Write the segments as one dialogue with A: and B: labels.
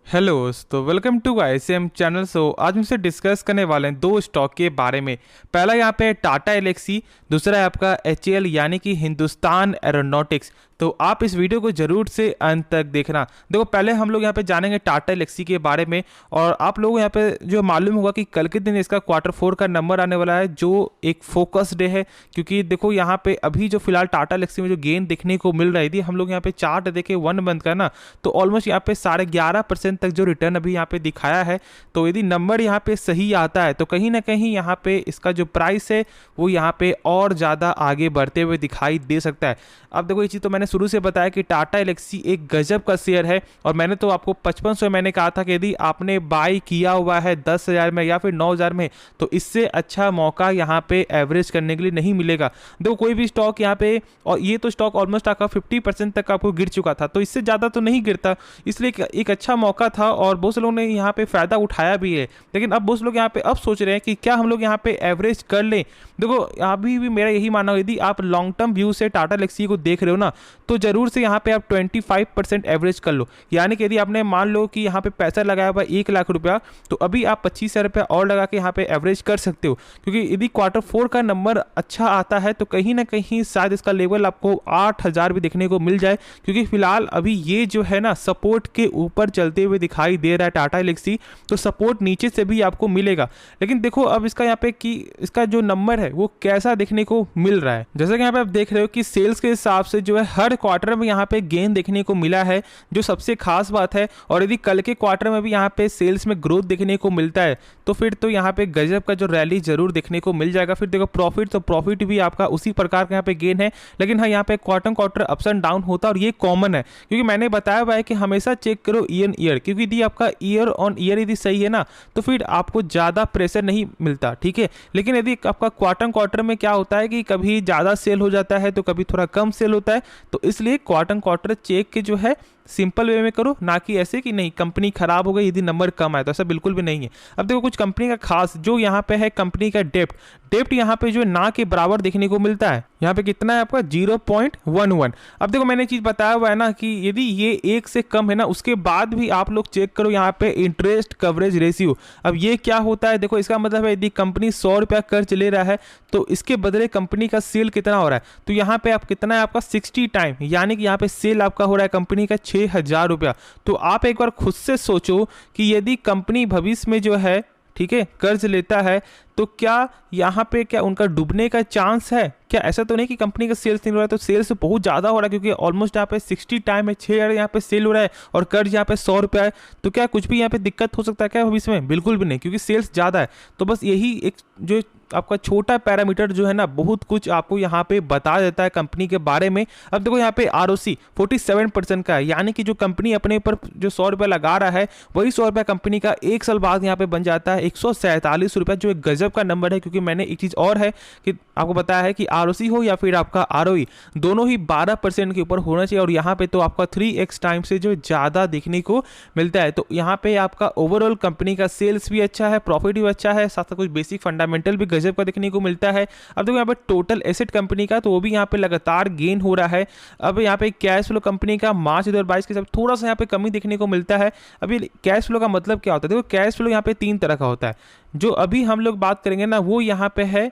A: Hello तो welcome to ICM channel. आज हमसे डिस्कस करने वाले हैं दो स्टॉक के बारे में। पहला यहाँ पे टाटा एलेक्सी, दूसरा है आपका एचएएल यानी कि हिंदुस्तान एरोनॉटिक्स। तो आप इस वीडियो को जरूर से अंत तक देखना। देखो पहले हम लोग यहाँ पे जानेंगे टाटा एलेक्सी के बारे में, और आप लोगों यहाँ पे जो मालूम होगा कि कल के दिन इसका Q4 का नंबर आने वाला है जो एक फोकस डे है। क्योंकि देखो यहाँ पे अभी जो फिलहाल टाटा एलेक्सी में जो गेन देखने को मिल रही थी, हम लोग यहाँ पे चार्ट देखे 1 मंथ का ना, तो ऑलमोस्ट यहाँ पे 11.5% तक जो रिटर्न अभी यहाँ पे दिखाया है। तो यदि नंबर यहाँ पे सही आता है तो कहीं ना कहीं यहाँ पे इसका जो प्राइस है वो यहाँ पे और ज़्यादा आगे बढ़ते हुए दिखाई दे सकता है। अब देखो ये चीज़ तो मैंने शुरू से बताया कि टाटा एलेक्सी एक गजब का शेयर है, और मैंने तो आपको 5500 मैंने कहा था कि यदि आपने बाई किया हुआ है 10,000 में या फिर 9,000 में तो इससे अच्छा मौका यहाँ पे एवरेज करने के लिए नहीं मिलेगा। देखो कोई भी स्टॉक यहाँ पे, और ये तो स्टॉक ऑलमोस्ट आपका 50% तक आपको गिर चुका था, तो इससे ज़्यादा तो नहीं गिरता, इसलिए एक अच्छा मौका था और बहुत से लोगों ने यहाँ पे फ़ायदा उठाया भी है। लेकिन अब बहुत से लोग यहाँ पे अब सोच रहे हैं कि क्या हम लोग यहाँ पे एवरेज कर लें। देखो अभी भी मेरा यही मानना है, यदि आप लॉन्ग टर्म व्यू से टाटा एलेक्सी को देख रहे हो ना, तो जरूर से यहाँ पे आप 25% एवरेज कर लो। यानी कि यदि आपने मान लो कि यहाँ पे पैसा लगाया हुआ 1 लाख रुपया, तो अभी आप 25,000 रुपया और लगा के यहाँ पे एवरेज कर सकते हो। क्योंकि यदि Q4 का नंबर अच्छा आता है तो कहीं ना कहीं शायद इसका लेवल आपको 8,000 भी देखने को मिल जाए। क्योंकि फिलहाल अभी ये जो है ना सपोर्ट के ऊपर चलते हुए दिखाई दे रहा है टाटा एलेक्सी, तो सपोर्ट नीचे से भी आपको मिलेगा। लेकिन देखो अब इसका यहाँ पे कि इसका जो नंबर है वो कैसा देखने को मिल रहा है। जैसे कि यहाँ पे आप देख रहे हो कि सेल्स के हिसाब से जो है हर क्वार्टर में यहाँ पे गेन देखने को मिला है, जो सबसे खास बात है। और यदि कल के क्वार्टर में भी यहाँ पे सेल्स में ग्रोथ देखने को मिलता है तो फिर तो यहाँ पे गजब का जो रैली जरूर देखने को मिल जाएगा। फिर देखो प्रॉफिट, तो प्रॉफिट भी आपका उसी प्रकार का यहाँ पे गेन है। लेकिन हाँ यहाँ पे क्वार्टर अप्स एंड डाउन होता है, और ये कॉमन है। क्योंकि मैंने बताया हुआ है कि हमेशा चेक करो ईयर ईयर, क्योंकि यदि आपका ईयर ऑन ईयर यदि सही है ना तो फिर आपको ज़्यादा प्रेशर नहीं मिलता, ठीक है। लेकिन यदि आपका क्वार्टर में क्या होता है कि कभी ज़्यादा सेल हो जाता है तो कभी थोड़ा कम सेल होता है, तो इसलिए क्वार्टर चेक के जो है सिंपल वे में करो, ना कि ऐसे कि नहीं कंपनी खराब हो गई यदि नंबर कम आए, तो ऐसा बिल्कुल भी नहीं है। अब देखो कुछ कंपनी का खास जो यहाँ पे है, कंपनी का डेप्ट यहाँ पे जो ना के बराबर देखने को मिलता है। यहाँ पे कितना है आपका 0.11। अब देखो मैंने चीज बताया हुआ है ना कि यदि ये 1 से कम है ना, उसके बाद भी आप लोग चेक करो यहाँ पे इंटरेस्ट कवरेज रेशियो। अब ये क्या होता है, देखो इसका मतलब है यदि कंपनी 100 रुपया कर्ज ले रहा है तो इसके बदले कंपनी का सेल कितना हो रहा है, तो यहाँ पे आप कितना है आपका 60 टाइम, यानी कि यहाँ पे सेल आपका हो रहा है कंपनी का 6,000 रुपया। तो आप एक बार खुद से सोचो कि यदि कंपनी भविष्य में जो है, ठीक है, कर्ज लेता है तो क्या यहाँ पे क्या उनका डूबने का चांस है क्या? ऐसा तो नहीं कि कंपनी का सेल्स नहीं हो रहा है, तो सेल्स बहुत ज़्यादा हो रहा है, क्योंकि ऑलमोस्ट यहाँ पे 60 टाइम है, 6,000 यहाँ पे सेल हो रहा है और कर्ज यहाँ पे 100 रुपया है। तो क्या कुछ भी यहाँ पे दिक्कत हो सकता है क्या भविष्य में? बिल्कुल भी नहीं, क्योंकि सेल्स ज़्यादा है। तो बस यही एक जो आपका छोटा पैरामीटर जो है ना बहुत कुछ आपको यहाँ पे बता देता है कंपनी के बारे में। अब देखो यहाँ पे ROC 47% का है, यानी कि जो कंपनी अपने ऊपर जो 100 रुपया लगा रहा है वही 100 रुपया कंपनी का 1 साल बाद यहाँ पे बन जाता है 147 रुपया, जो एक गजब का नंबर है। क्योंकि मैंने एक चीज़ और है कि आपको बताया है कि ROC हो या फिर आपका ROE दोनों ही 12% के ऊपर होना चाहिए, और यहाँ पे तो आपका 3x टाइम से जो ज़्यादा देखने को मिलता है। तो यहाँ पे आपका ओवरऑल कंपनी का सेल्स भी अच्छा है, प्रॉफिट भी अच्छा है, साथ साथ कुछ बेसिक फंडामेंटल भी गजब का देखने को मिलता है। अब देखो यहाँ पे टोटल एसेट कंपनी का तो वो भी यहाँ पे लगातार गेन हो रहा है। अब यहाँ पे कैश फ्लो कंपनी का मार्च 2022 के साथ थोड़ा सा यहाँ पे कमी देखने को मिलता है। अभी कैश फ्लो का मतलब क्या होता है, देखो कैश फ्लो यहाँ पे 3 तरह का होता है। जो अभी हम लोग बात करेंगे ना वो यहाँ पे है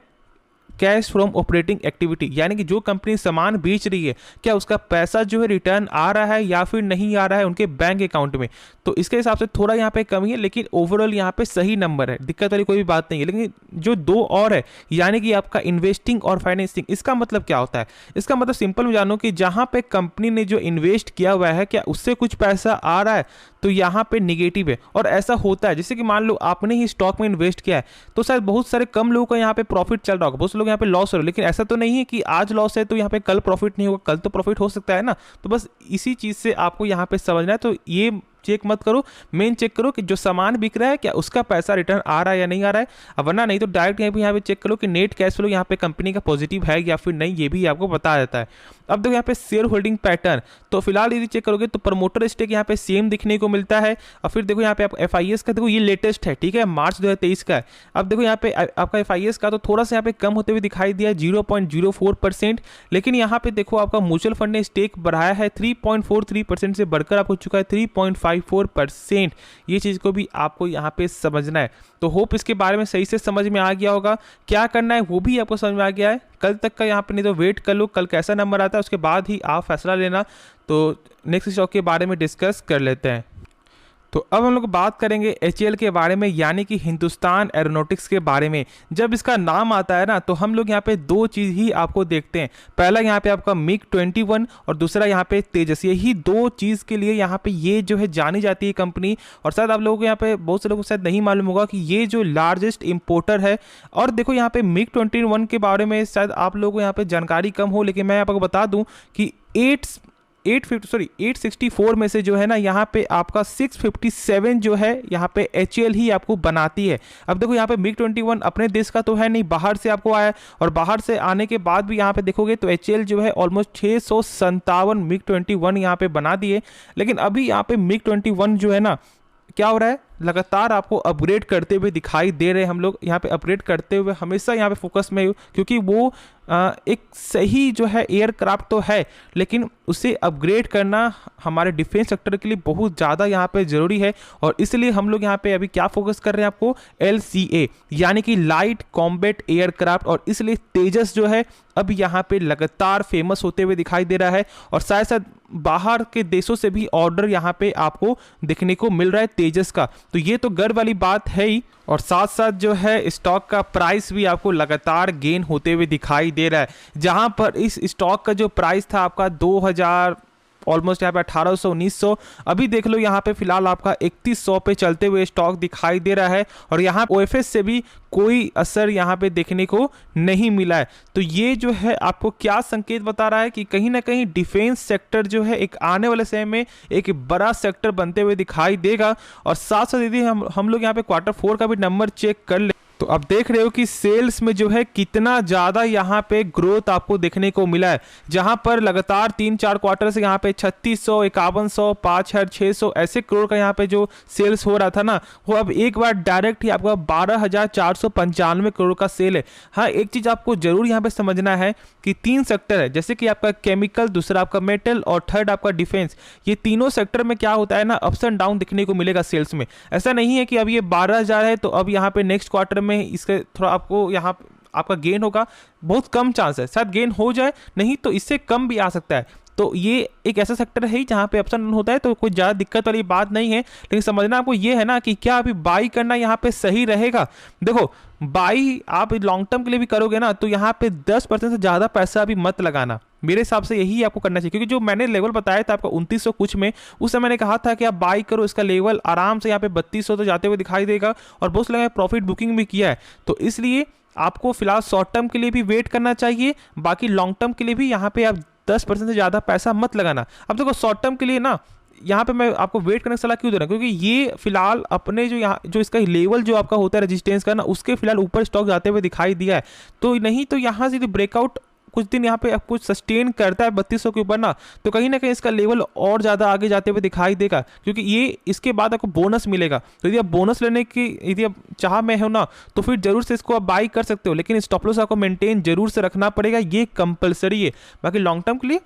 A: कैश फ्रॉम ऑपरेटिंग एक्टिविटी, यानी कि जो कंपनी सामान बेच रही है क्या उसका पैसा जो है रिटर्न आ रहा है या फिर नहीं आ रहा है उनके बैंक अकाउंट में। तो इसके हिसाब से थोड़ा यहाँ पे कमी है, लेकिन ओवरऑल यहाँ पे सही नंबर है, दिक्कत वाली कोई भी बात नहीं है। लेकिन जो 2 और है, यानी कि आपका इन्वेस्टिंग और फाइनेंसिंग, इसका मतलब क्या होता है? इसका मतलब सिंपल में जानो कि जहाँ पे कंपनी ने जो इन्वेस्ट किया हुआ है क्या उससे कुछ पैसा आ रहा है, तो यहाँ पे निगेटिव है। और ऐसा होता है जैसे कि मान लो आपने ही स्टॉक में इन्वेस्ट किया है तो शायद बहुत सारे कम लोगों का यहाँ पे प्रॉफिट चल रहा होगा, बहुत से लोग यहाँ पे लॉस हो रहे हैं, लेकिन ऐसा तो नहीं है कि आज लॉस है तो यहाँ पे कल प्रॉफिट नहीं होगा, कल तो प्रॉफिट हो सकता है ना। तो बस इसी चीज़ से आपको यहाँ पे समझना है। तो ये चेक मत करो, मेन चेक करो कि जो सामान बिक रहा है क्या उसका पैसा रिटर्न आ रहा है या नहीं आ रहा है। अब वरना नहीं तो डायरेक्ट यहाँ पे चेक करो कि नेट कैश फ्लो यहाँ पे कंपनी का पॉजिटिव है या फिर नहीं, ये भी आपको बता देता है। अब देखो यहाँ पे शेयर होल्डिंग पैटर्न, तो फिलहाल यदि चेक करोगे तो प्रमोटर स्टेक यहाँ पे सेम दिखने को मिलता है। और फिर देखो यहाँ पे आप FIS का, देखो ये लेटेस्ट है, ठीक है, मार्च 2023 का है। अब देखो यहाँ पे आपका FIS का तो थोड़ा सा यहाँ पे कम होते हुए दिखाई दिया 0.04%, लेकिन यहाँ पे देखो आपका म्यूचुअल फंड ने स्टेक बढ़ाया है 3.43% से बढ़कर आपको चुका है 3.5 0.54%। ये चीज़ को भी आपको यहाँ पे समझना है। तो होप इसके बारे में सही से समझ में आ गया होगा। क्या करना है वो भी आपको समझ में आ गया है। कल तक का यहाँ पे नहीं तो वेट कर लो, कल कैसा नंबर आता है उसके बाद ही आप फैसला लेना। तो नेक्स्ट स्टॉक के बारे में डिस्कस कर लेते हैं। तो अब हम लोग बात करेंगे एचएएल के बारे में, यानी कि हिंदुस्तान एरोनॉटिक्स के बारे में। जब इसका नाम आता है ना तो हम लोग यहाँ पे दो चीज़ ही आपको देखते हैं। पहला यहाँ पे आपका MiG-21 और दूसरा यहाँ पे तेजस। यही दो चीज़ के लिए यहाँ पे ये जो है जानी जाती है कंपनी। और शायद आप लोगों को यहाँ पे बहुत से लोगों को शायद नहीं मालूम होगा कि ये जो लार्जेस्ट इंपोर्टर है। और देखो यहाँ पे MiG-21 के बारे में शायद आप लोगों को यहाँ पे जानकारी कम हो, लेकिन मैं आपको बता दूँ कि 864 में से जो है ना यहाँ पे आपका 657 जो है यहाँ पे एचएएल ही आपको बनाती है। अब देखो यहाँ पे MiG-21 अपने देश का तो है नहीं, बाहर से आपको आया है। और बाहर से आने के बाद भी यहाँ पे देखोगे तो एचएएल जो है ऑलमोस्ट 657 MiG-21 यहाँ पे बना दिए। लेकिन अभी यहाँ पे MiG-21 जो है ना क्या हो रहा है, लगातार आपको अपग्रेड करते हुए दिखाई दे रहे हैं। हम लोग यहाँ पे अपग्रेड करते हुए हमेशा यहाँ पे फोकस में, क्योंकि वो एक सही जो है एयरक्राफ्ट तो है, लेकिन उसे अपग्रेड करना हमारे डिफेंस सेक्टर के लिए बहुत ज़्यादा यहाँ पे ज़रूरी है। और इसलिए हम लोग यहाँ पे अभी क्या फोकस कर रहे हैं, आपको LCA यानी कि लाइट कॉम्बैट एयरक्राफ्ट। और इसलिए तेजस जो है अब यहाँ पे लगातार फेमस होते हुए दिखाई दे रहा है। और साथ साथ बाहर के देशों से भी ऑर्डर यहाँ पे आपको देखने को मिल रहा है तेजस का। तो ये तो गर्व वाली बात है ही। और साथ साथ जो है स्टॉक का प्राइस भी आपको लगातार गेन होते हुए दिखाई दे रहा है। जहां पर इस स्टॉक का जो प्राइस था आपका 2000 ऑलमोस्ट यहाँ पे 1800-1900, अभी देख लो यहाँ पे फिलहाल आपका 3100 पे चलते हुए स्टॉक दिखाई दे रहा है। और यहाँ OFS से भी कोई असर यहाँ पे देखने को नहीं मिला है। तो ये जो है आपको क्या संकेत बता रहा है कि कहीं ना कहीं डिफेंस सेक्टर जो है एक आने वाले समय में एक बड़ा सेक्टर बनते हुए दिखाई देगा। और साथ साथ यदि हम लोग यहाँ पे Q4 का भी नंबर चेक कर ले तो आप देख रहे हो कि सेल्स में जो है कितना ज़्यादा यहाँ पे ग्रोथ आपको देखने को मिला है। जहाँ पर लगातार 3-4 क्वार्टर से यहाँ पे 3600, 5100, 5600 ऐसे करोड़ का यहाँ पे जो सेल्स हो रहा था ना, वो अब एक बार डायरेक्ट ही आपका 12,495 करोड़ का सेल है। हाँ, एक चीज़ आपको जरूर यहाँ पे समझना है कि 3 सेक्टर है, जैसे कि आपका केमिकल, दूसरा आपका मेटल और थर्ड आपका डिफेंस। ये तीनों सेक्टर में क्या होता है ना, अप्स एंड डाउन दिखने को मिलेगा सेल्स में। ऐसा नहीं है कि अब ये 12,000 है तो अब यहाँ पे नेक्स्ट क्वार्टर में इसके थोड़ा आपको यहाँ आपका गेन होगा। बहुत कम चांस है, शायद गेन हो जाए, नहीं तो इससे कम भी आ सकता है। तो ये एक ऐसा सेक्टर है जहाँ पे अप्स एंड डाउन होता है, तो कोई ज़्यादा दिक्कत वाली बात नहीं है। लेकिन समझना आपको ये है ना कि क्या अभी बाई करना यहाँ पे सही रहेगा। देखो, बाई आप लॉन्ग टर्म के लिए भी करोगे ना तो यहाँ पे 10% से ज़्यादा पैसा अभी मत लगाना। मेरे हिसाब से यही आपको करना चाहिए, क्योंकि जो मैंने लेवल बताया था आपका 2900 कुछ में, उस समय मैंने कहा था कि आप बाई करो, इसका लेवल आराम से यहाँ पे 3200 तो जाते हुए दिखाई देगा। और बहुत लगा प्रॉफिट बुकिंग भी किया है। तो इसलिए आपको फिलहाल शॉर्ट टर्म के लिए भी वेट करना चाहिए, बाकी लॉन्ग टर्म के लिए भी यहाँ पे आप 10% से ज़्यादा पैसा मत लगाना। अब देखो, शॉर्ट टर्म के लिए ना यहाँ पे मैं आपको वेट करने की सलाह क्यों दे रहा हूँ, क्योंकि ये फिलहाल अपने जो यहाँ जो इसका लेवल जो आपका होता है रेजिस्टेंस का ना, उसके फिलहाल ऊपर स्टॉक जाते हुए दिखाई दिया है। तो नहीं तो यहाँ से ब्रेकआउट कुछ दिन यहाँ पे आपको सस्टेन करता है 3200 के ऊपर ना, तो कहीं ना कहीं इसका लेवल और ज़्यादा आगे जाते हुए दिखाई देगा, क्योंकि ये इसके बाद आपको बोनस मिलेगा। तो यदि आप बोनस लेने की यदि आप चाह में हो ना, तो फिर जरूर से इसको आप बाई कर सकते हो, लेकिन स्टॉप लॉस आपको मेंटेन जरूर से रखना पड़ेगा, ये कंपलसरी है। बाकी लॉन्ग टर्म के लिए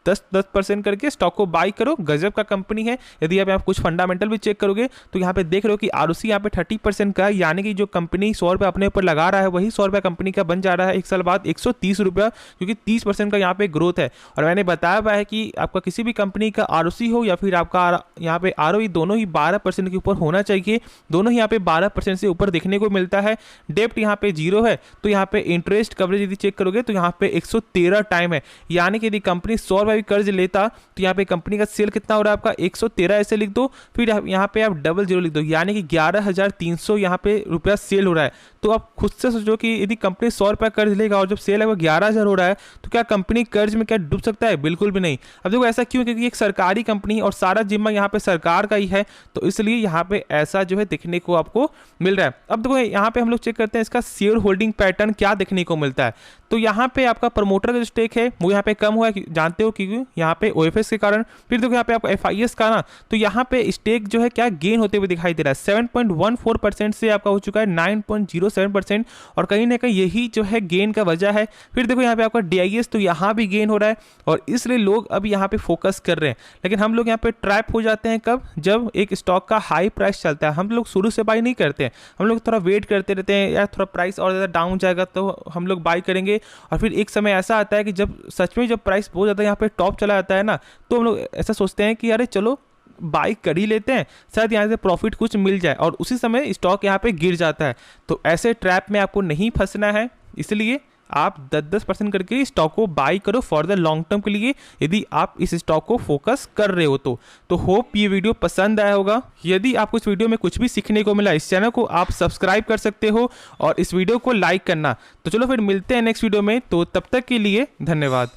A: 10% करके स्टॉक को बाई करो, गजब का कंपनी है। यदि आप कुछ फंडामेंटल भी चेक करोगे तो यहाँ पे देख रहे हो कि ROC यहाँ पे 30% का है, यानी कि जो कंपनी 100 रुपये अपने ऊपर लगा रहा है वही 100 रुपये कंपनी का बन जा रहा है एक साल बाद 130 रुपया, क्योंकि 30% का यहाँ पे ग्रोथ है। और मैंने बताया हुआ है कि आपका किसी भी कंपनी का ROC हो या फिर आपका यहाँ पे ROE दोनों ही 12% के ऊपर होना चाहिए। दोनों ही यहाँ पे 12% से ऊपर देखने को मिलता है। डेप्ट यहाँ पे 0 है, तो यहाँ पे इंटरेस्ट कवरेज यदि चेक करोगे तो यहाँ पे 113 टाइम है, यानी कि यदि कंपनी 100 रुपये कर्ज लेता तो यहाँ पे कंपनी का सेल कितना हो रहा है आपका 113 ऐसे लिख दो, फिर यहाँ पे आप 00 लिख दो, यानी कि 11,300 यहाँ पे रुपया सेल हो रहा है। तो आप खुद से सोचो कि यदि कंपनी 100 रुपया कर्ज लेगा और जब सेल है वो 11,000 हो रहा है, तो क्या कंपनी कर्ज में क्या डूब सकता है? बिल्कुल भी नहीं। अब देखो ऐसा क्यों, क्योंकि एक सरकारी कंपनी और सारा जिम्मा यहाँ पे सरकार का ही है, तो इसलिए यहाँ पे ऐसा जो है देखने को आपको मिल रहा है। अब देखो यहाँ पे हम लोग चेक करते हैं इसका शेयर होल्डिंग पैटर्न क्या देखने को मिलता है। तो यहाँ पे आपका प्रमोटर का जो स्टेक है वो यहाँ पे कम हुआ है, जानते हो कि क्योंकि यहाँ पे OFS के कारण। फिर देखो यहाँ पे आपको FIS का ना, तो यहाँ पे स्टेक जो है क्या गेन होते हुए दिखाई दे रहा है, 7.14% से आपका हो चुका है 9.07%, और कहीं ना कहीं यही जो है गेन का वजह है। फिर देखो यहाँ पे आपका DIS, तो यहाँ भी गेन हो रहा है और इसलिए लोग अब यहाँ पे फोकस कर रहे हैं। लेकिन हम लोग यहाँ पे ट्रैप हो जाते हैं कब, जब एक स्टॉक का हाई प्राइस चलता है। हम लोग शुरू से बाई नहीं करते हैं, हम लोग थोड़ा वेट करते रहते हैं, यार थोड़ा प्राइस और ज़्यादा डाउन जाएगा तो हम लोग बाई करेंगे। और फिर एक समय ऐसा आता है कि जब सच में जब प्राइस बहुत ज़्यादा यहाँ पे टॉप चला जाता है ना, तो हम लोग ऐसा सोचते हैं कि अरे चलो बाई कर ही लेते हैं, शायद यहाँ से प्रॉफिट कुछ मिल जाए, और उसी समय स्टॉक यहाँ पे गिर जाता है। तो ऐसे ट्रैप में आपको नहीं फंसना है, इसलिए आप 10-10% करके स्टॉक को बाई करो फॉर द लॉन्ग टर्म के लिए, यदि आप इस स्टॉक को फोकस कर रहे हो तो होप ये वीडियो पसंद आया होगा। यदि आपको इस वीडियो में कुछ भी सीखने को मिला, इस चैनल को आप सब्सक्राइब कर सकते हो और इस वीडियो को लाइक करना। तो चलो फिर मिलते हैं नेक्स्ट वीडियो में, तो तब तक के लिए धन्यवाद।